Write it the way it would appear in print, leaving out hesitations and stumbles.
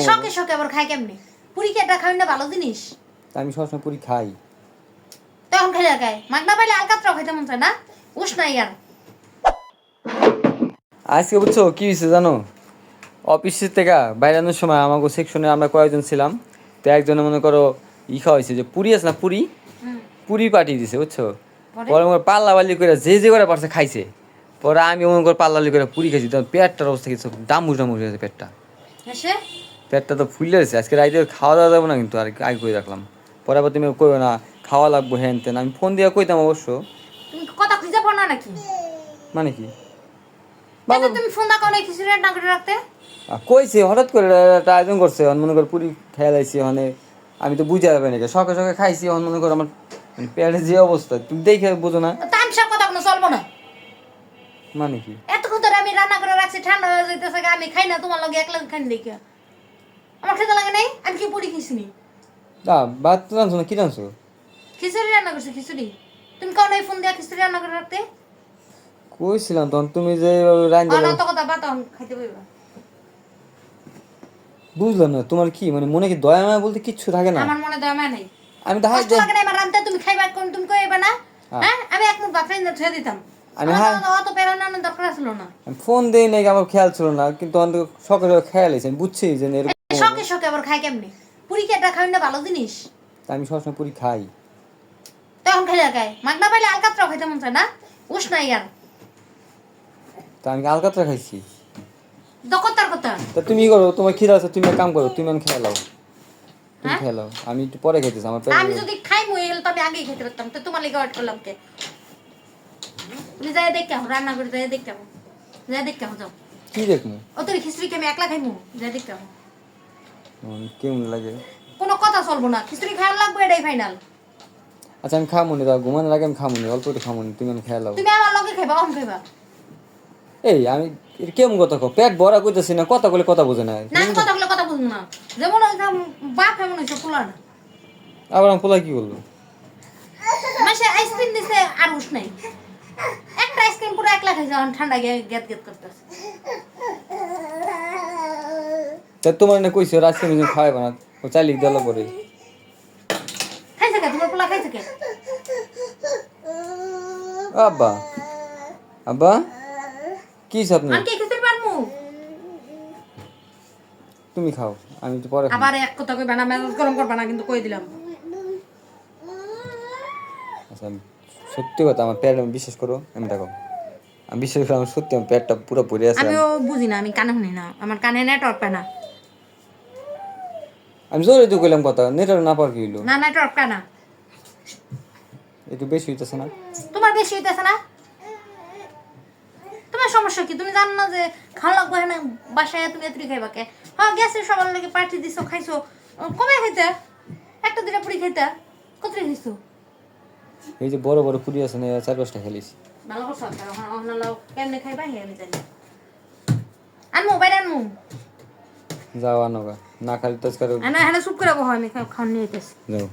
শখে শখে আবার খাই কেমনি? পুরি কি এটা খাই না ভালো জিনিস? আমি সবসময় পুরি খাই। তখন খাইলে খাই মাগনা পাইলে আলকাতরাও খাইতে মন চায় না? উস নাই আর আজকে বুঝছো কি হয়েছে জানো, অফিসের থেকে বাইরানোর সময় আমাকে সেকশনে আমরা কয়েকজন ছিলাম, তো একজনে মনে করো খাওয়াইছে যে পুরি আছে না, পুরি পাঠিয়ে দিছে বুঝছো। পরে মনে পাল্লা বাল্লি করে যে করে পারছে খাইছে। পরে আমি মনে করো পাল্লা বাল্লি করে পুরি খাইছি, তখন পেটটার অবস্থা কিছু ডামুজ ডামুজ হয়েছে পেটটা। পেটটা তো ফুলে গেছে, আজকে রাইতে খাওয়া দাওয়া যাবো না কিন্তু, আর আগে করে রাখলাম। পরে আবার তুমি কইবে না খাওয়া লাগবো হ্যান তেন, আমি ফোন দিয়ে কইতাম অবশ্য। তুমি কথা খুঁজে পাও না নাকি? মানে কি তুমি ফোন দা করে খিচুড়ি রান্না করে রাখতে কইছে, হঠাৎ করে একটা আয়োজন করছে, মনে করো পুরি খেয়ে লাইছি, মানে আমি তো বুঝে যাবে নাকি, সকালে সকালে খাইছি, মনে করো আমার পেটের যে অবস্থা তুমি দেখে বোঝো না। তামসার কথা কোনো চলবো না। মানে কি এতক্ষণ ধরে আমি রান্না করে রাখছি, ঠান্ডা হয়ে যাইতেছে, আমি খাই না, তোমার লগে একলা খাই দেখে আমার খেতে লাগে নাই। আমি কি পুরি খিসনি? ভাত তো জানছো না, কি জানছো? খিচুড়ি রান্না করছে। খিচুড়ি তুমি কারণ এই ফোন দিয়ে খিচুড়ি রান্না করে রাখতে কইছিলাম তখন তুমি যে রান্না অত কথা বা তখন খাইতে পারবা। বুঝলাম না তোমার কি মানে মনে কি দয়া মায়া বলতে কিচ্ছু থাকে না? আমার মনে দয়া মায়া নাই। আমি তো কষ্ট লাগে না আমার রান্না, তুমি খাইবা কোন তুমি কইবা না? হ্যাঁ আমি এক মুখ ভাত রান্না ছুঁয়ে দিতাম। আমি অত পেরানোর দরকার ছিল না। ফোন দেই নাই, আমার খেয়াল ছিল না, কিন্তু অন্তত সকালে খেয়াল হয়েছে, আমি বুঝছি যে শখে শখে আবার খাই কেমনি? পুরি কি এটা খাই না ভালো জিনিস? আমি সবসময় পুরি খাই। তখন খাইলে খাই মাগনা পাইলে আলকাতরাও খাইতে মন চায় না? উস নাই আর তা আমি আলকাতরা খাইছি। দকতার কথা তা তুমি করো, তোমার খিদা আছে, তুমি এক কাম করো, তুমি আমি খেয়ে লাও, তুমি খেয়ে লাও, আমি একটু পরে খাইতেছি আমার আমি যদি খাই মই এলে তো আমি আগেই খেতে পারতাম, তো তোমার লেগে ওয়েট করলাম কে? তুমি যাই দেখতে আহ, রান্না করে যাই দেখতে আহ, যাই দেখতে আহ, যাও। কি দেখবো? ও তোর খিচুড়ি কি আমি একলা খাইমু? যাই দেখতে আহ। কেমন লাগে? কোনো কথা চলবো না, খিচুড়ি খাওয়ার লাগবে, এটাই ফাইনাল। আচ্ছা আমি খামো নি, দাও ঘুমানোর আগে আমি খামো নি, অল্প একটু খামো নি, তুমি আমি খেয়ে লাও। তুমি আমার লগে খাইবা, অন খাইবা। এই আমি কেমন কথা কও, পেট ভরা কইতেছি না, কথা বলে কথা বোঝে না। না আমি কথা বলে কথা বুঝবো না, যেমন বাপ এমন হয়েছে পোলা না। আবার আমি পোলা কি করলো? মাসে আইসক্রিম দিছে আর উস নাই, একটা আইসক্রিম পুরো একলা খাইছে, ঠান্ডা গেত গেত করতেছে। তা তোমার না কইছে আজকে আমি খাওয়াইবা না, ও চাইলে দিল পরে। খাইছে কে তোমার পোলা? খাইছে কে? আব্বা আব্বা কি আপনি? আমি কি খেতে পারমু? তুমি খাও, আমি একটু পরে খাবো। আবার এক কথা কইবা না, মেজাজ গরম করবা না কিন্তু, কই দিলাম। আচ্ছা সত্যি কথা, আমার পেট, আমি বিশ্বাস করো, আমি দেখো আমি বিশ্বাস করি, আমার সত্যি আমার পেটটা পুরো ভরে আছে। আমিও বুঝি না, আমি কানে শুনি না, আমার কানে নেটওয়ার্ক পায় না। আমি জোরে তো কইলাম কথা, নেটওয়ার্ক না পার কি হইলো? না নেটওয়ার্ক পায় না। একটু বেশি হইতেছে না? তোমার বেশি হইতেছে না? তোমার সমস্যা কি? তুমি জানো না যে খাওয়া লাগবে না বাসায়, তুমি এতটি খাইবা কে? হ্যাঁ গ্যাসের সবার লাগে পার্টি দিছো, খাইছো, কমে খাইতে একটা দুটা পুরি খাইতে, কত খাইছো? এই যে বড় বড় পুরি আছে না, 4-5টা খেলিস। ভালো করছো, কেমনে খাইবা হে আমি জানি। আনমু বাইরে আনমু, যাও আনোগা, না খালি তো আজকে না হ্যাঁ চুপ করে বহ, আমি খাওয়া নিয়ে যেতেছি। যাও।